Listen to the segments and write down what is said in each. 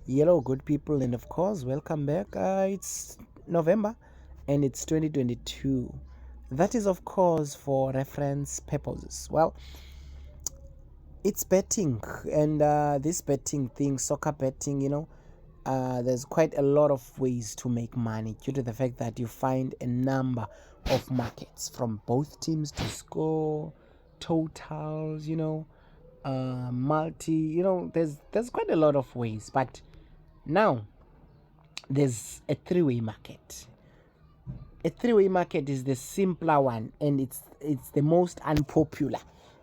Hello, good people, and of course, welcome back. It's November and it's 2022. That is, of course, for reference purposes. Well, it's betting, and this betting thing, soccer betting, there's quite a lot of ways to make money due to the fact that you find a number of markets from both teams to score, totals, multi, there's quite a lot of ways, but now there's a three-way market. A three-way market is the simpler one, and it's the most unpopular.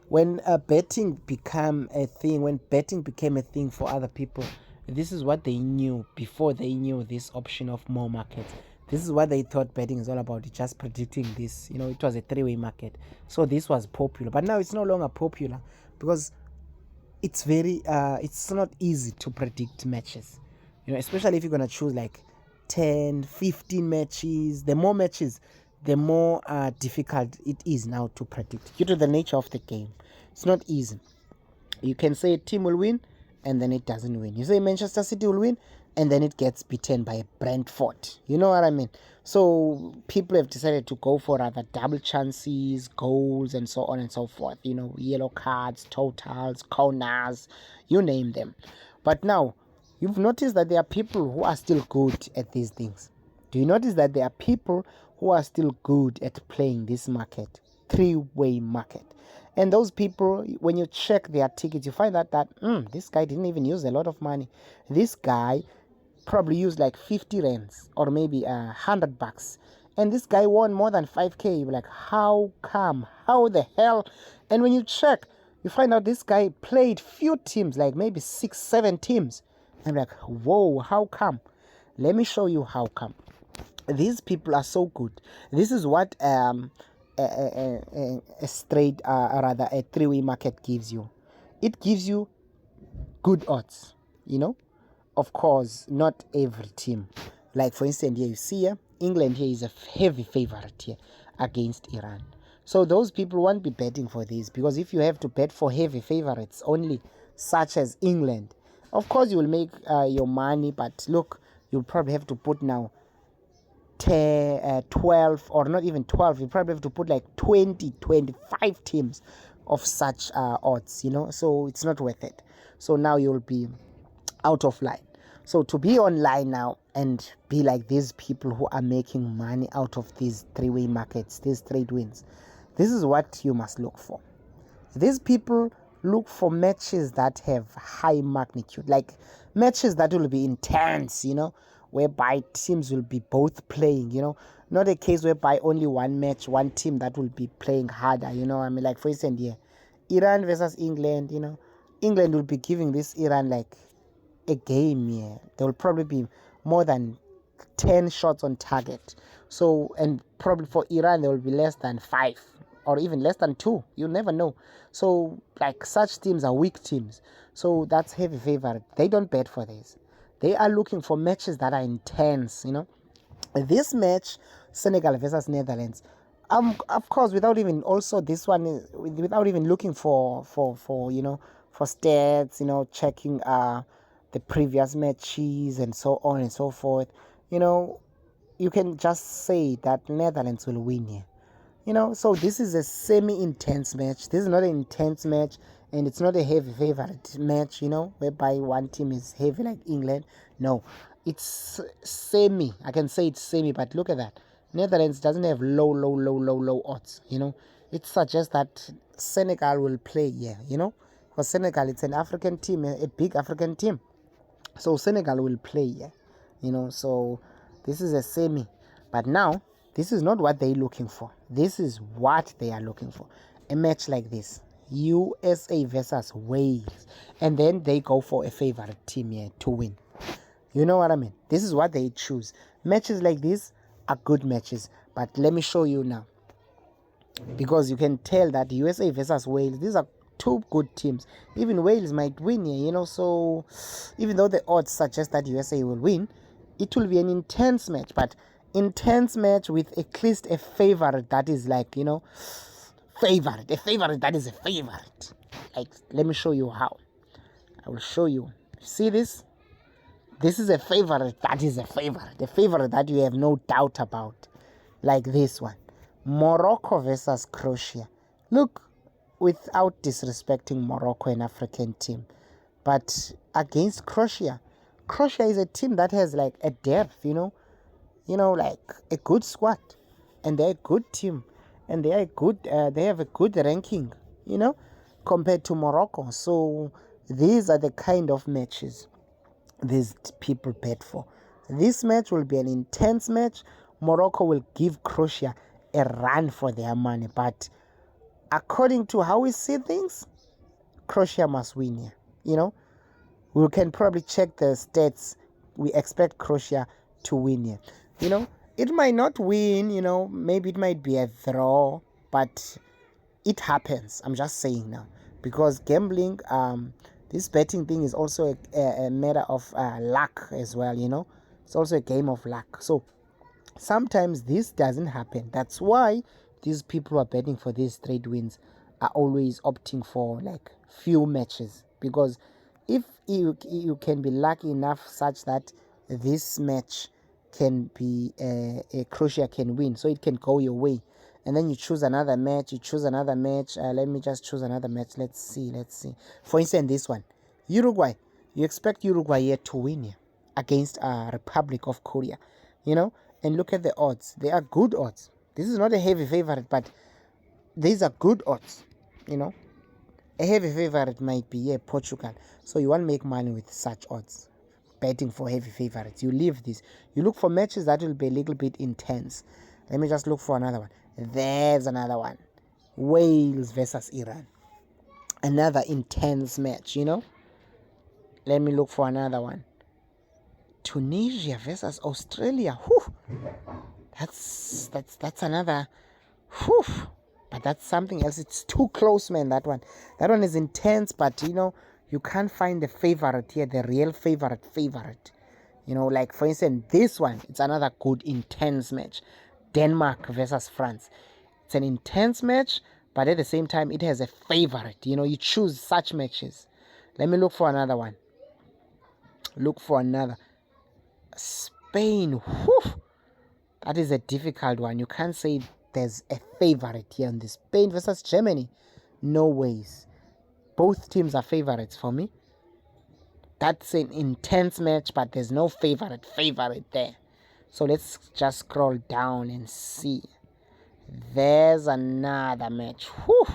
When betting became a thing, when betting became a thing for other people, this is what they knew before they knew this option of more markets. This is what they thought betting is all about, just predicting this. It was a three-way market, so this was popular. But now it's no longer popular because it's not easy to predict matches, especially if you're going to choose like 10, 15 matches. The more matches, the more difficult it is now to predict due to the nature of the game. It's not easy. You can say a team will win and then it doesn't win. You say Manchester City will win and then it gets beaten by Brentford. You know what I mean? So people have decided to go for rather double chances, goals, and so on and so forth. Yellow cards, totals, corners, you name them. But now, you've noticed that there are people who are still good at these things. Do you notice that there are people who are still good at playing this market, three-way market? And those people, when you check their tickets, you find out that this guy didn't even use a lot of money. This guy probably used like 50 rands or maybe $100. And this guy won more than 5K. You're like, how come? How the hell? And when you check, you find out this guy played few teams, like maybe 6, 7 teams. I'm like, whoa, how come? Let me show you how come. These people are so good. This is what a three-way market gives you. It gives you good odds, Of course, not every team. Like, for instance, here you see here, England here is a heavy favorite here against Iran. So those people won't be betting for this, because if you have to bet for heavy favorites only, such as England, of course you will make your money, but look, you'll probably have to put now 10, 12, or not even 12. You probably have to put like 20, 25 teams of such odds, so it's not worth it. So now you'll be out of line. So to be online now and be like these people who are making money out of these three-way markets, these trade wins, this is what you must look for. These people look for matches that have high magnitude, like matches that will be intense, whereby teams will be both playing, not a case whereby only one match, one team that will be playing harder, like for instance here, Iran versus England, England will be giving this Iran like a game here. There will probably be more than 10 shots on target. So, and probably for Iran, there will be less than 5 or even less than 2. You never know. So, like, such teams are weak teams. So, that's heavy favorite. They don't bet for this. They are looking for matches that are intense, This match, Senegal versus Netherlands, of course, without even also this one, without even looking for stats, checking the previous matches and so on and so forth, you can just say that Netherlands will win here. So this is a semi-intense match. This is not an intense match, and it's not a heavy favorite match, whereby one team is heavy like England. No, it's semi. I can say it's semi, but look at that. Netherlands doesn't have low odds, It suggests that Senegal will play here, Because Senegal, it's an African team, a big African team. So Senegal will play here, So this is a semi. But now, this is not what they're looking for. This is what they are looking for. A match like this. USA versus Wales. And then they go for a favorite team here to win. You know what I mean? This is what they choose. Matches like this are good matches. But let me show you now. Because you can tell that USA versus Wales, these are two good teams. Even Wales might win here, So even though the odds suggest that USA will win, it will be an intense match. But intense match with at least a favorite that is like, a favorite that is a favorite. Like, let me show you how. I will show you. See this? This is a favorite. That is a favorite. A favorite that you have no doubt about. Like this one. Morocco versus Croatia. Look, without disrespecting Morocco, an African team, but against Croatia, Croatia is a team that has like a depth, like a good squad, and they're a good team, and they are good. They have a good ranking, compared to Morocco. So these are the kind of matches these people bet for. This match will be an intense match. Morocco will give Croatia a run for their money, but according to how we see things, Croatia must win here. We can probably check the stats. We expect Croatia to win here. It might not win, maybe it might be a draw, but it happens. I'm just saying now, because gambling, this betting thing is also a matter of luck as well. It's also a game of luck. So sometimes this doesn't happen. That's why these people who are betting for these straight wins are always opting for like few matches, because if you can be lucky enough such that this match can be a Croatia can win, so it can go your way, and then you choose another match. Let me just choose another match. Let's see. For instance, this one, Uruguay. You expect Uruguay here to win here against Republic of Korea, and look at the odds. They are good odds. This is not a heavy favorite, but these are good odds. A heavy favorite might be Portugal. So you won't make money with such odds. Betting for heavy favorites. You leave this. You look for matches that will be a little bit intense. Let me just look for another one. There's another one. Wales versus Iran. Another intense match, Let me look for another one. Tunisia versus Australia. Whew. That's another. Whew. But that's something else. It's too close, man, that one. That one is intense, but, you can't find the favorite here, the real favorite. Like, for instance, this one, it's another good, intense match. Denmark versus France. It's an intense match, but at the same time, it has a favorite. You choose such matches. Let me look for another one. Spain. Whew. That is a difficult one. You can't say there's a favorite here on this. Spain versus Germany. No ways. Both teams are favorites for me. That's an intense match, but there's no favorite there. So let's just scroll down and see. There's another match. Whew.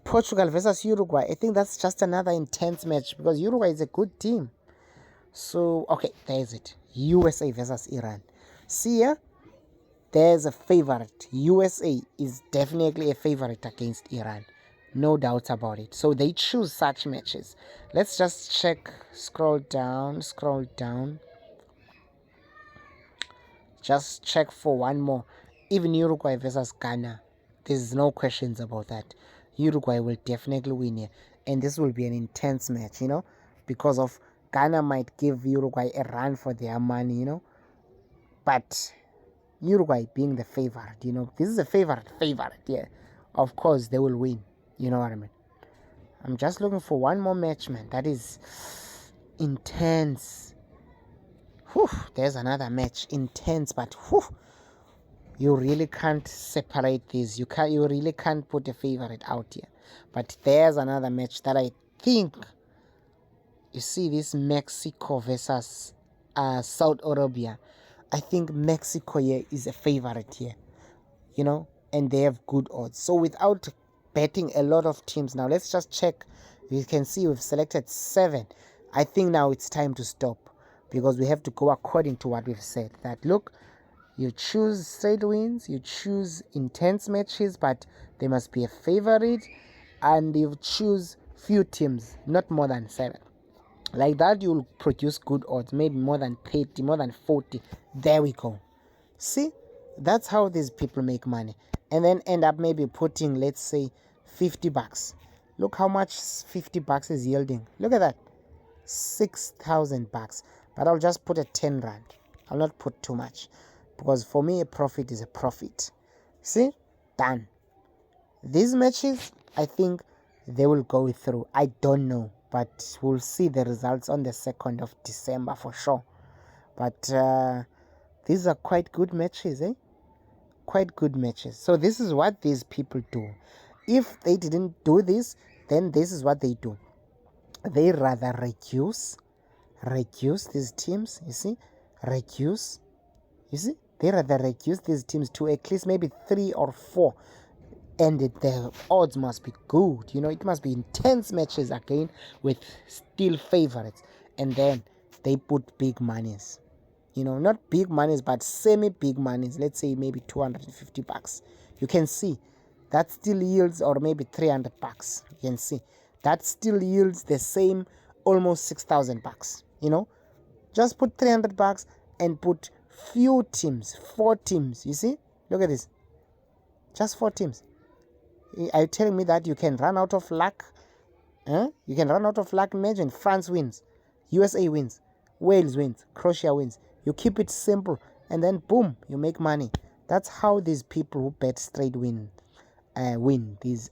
Portugal versus Uruguay. I think that's just another intense match, because Uruguay is a good team. So, okay, there's it. USA versus Iran. See here? There's a favorite. USA is definitely a favorite against Iran. No doubt about it. So they choose such matches. Let's just check. Scroll down. Just check for one more. Even Uruguay versus Ghana. There's no questions about that. Uruguay will definitely win here. And this will be an intense match, because of Ghana might give Uruguay a run for their money, But Uruguay being the favorite, this is a favorite, yeah. Of course, they will win. You know what I mean? I'm just looking for one more match, man. That is intense. Whew, there's another match. Intense, but whew, you really can't separate these. You really can't put a favorite out here. But there's another match that I think, you see this Mexico versus Saudi Arabia. I think Mexico here is a favorite here, and they have good odds. So without betting a lot of teams, now let's just check. You can see we've selected 7. I think now it's time to stop, because we have to go according to what we've said. That look, you choose straight wins, you choose intense matches, but there must be a favorite, and you choose few teams, not more than 7. Like that, you'll produce good odds, maybe more than 30, more than 40. There we go. See, that's how these people make money. And then end up maybe putting, let's say, $50. Look how much $50 is yielding. Look at that. $6,000. But I'll just put a 10 rand. I'll not put too much, because for me, a profit is a profit. See? Done. These matches, I think they will go through. I don't know. But but we'll see the results on the 2nd of December for sure. But these are quite good matches, quite good matches. So this is what these people do. If they didn't do this, then this is what they do. They rather reduce these teams, you see, they rather reduce these teams to at least maybe 3 or 4, and the odds must be good, it must be intense matches again with still favorites, and then they put big monies, not big monies but semi big monies, let's say maybe $250. You can see that still yields, or maybe $300. You can see that still yields the same, almost $6,000. Just put $300 and put few teams, 4 teams. You see, look at this, just 4 teams. Are you telling me that you can run out of luck? You can run out of luck. Imagine France wins, USA wins, Wales wins, Croatia wins. You keep it simple, and then boom, you make money. That's how these people who bet straight win these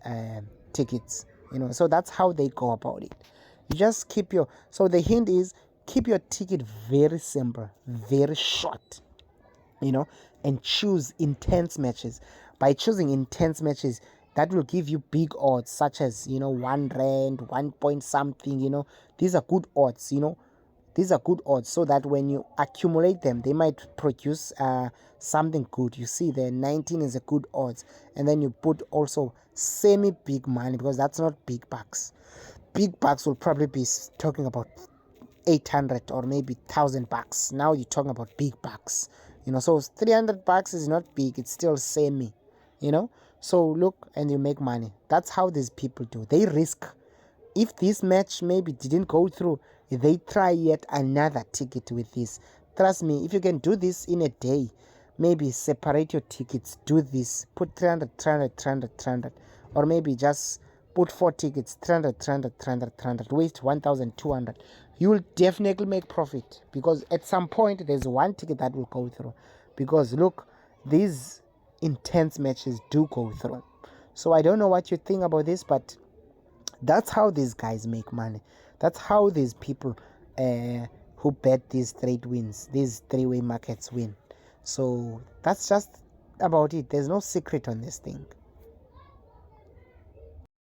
tickets. So that's how they go about it. You just keep your, so the hint is, keep your ticket very simple, very short, and choose intense matches. By choosing intense matches, that will give you big odds, such as 1 rand, 1 point something. These are good odds. These are good odds, so that when you accumulate them, they might produce something good. You see, the 19 is a good odds, and then you put also semi big money, because that's not big bucks. Big bucks will probably be talking about 800 or maybe $1,000. Now you're talking about big bucks. So $300 is not big, it's still semi. So look, and you make money. That's how these people do. They risk. If this match maybe didn't go through, they try yet another ticket with this. Trust me, if you can do this in a day, maybe separate your tickets, do this, put 300, 300, 300, 300, or maybe just put 4 tickets, 300, 300, 300, 300, waste 1,200. You will definitely make profit, because at some point there's one ticket that will go through, because look, these intense matches do go through. So I don't know what you think about this, but that's how these guys make money. That's how these people who bet these straight wins, these three-way markets win. So that's just about it. There's no secret on this thing.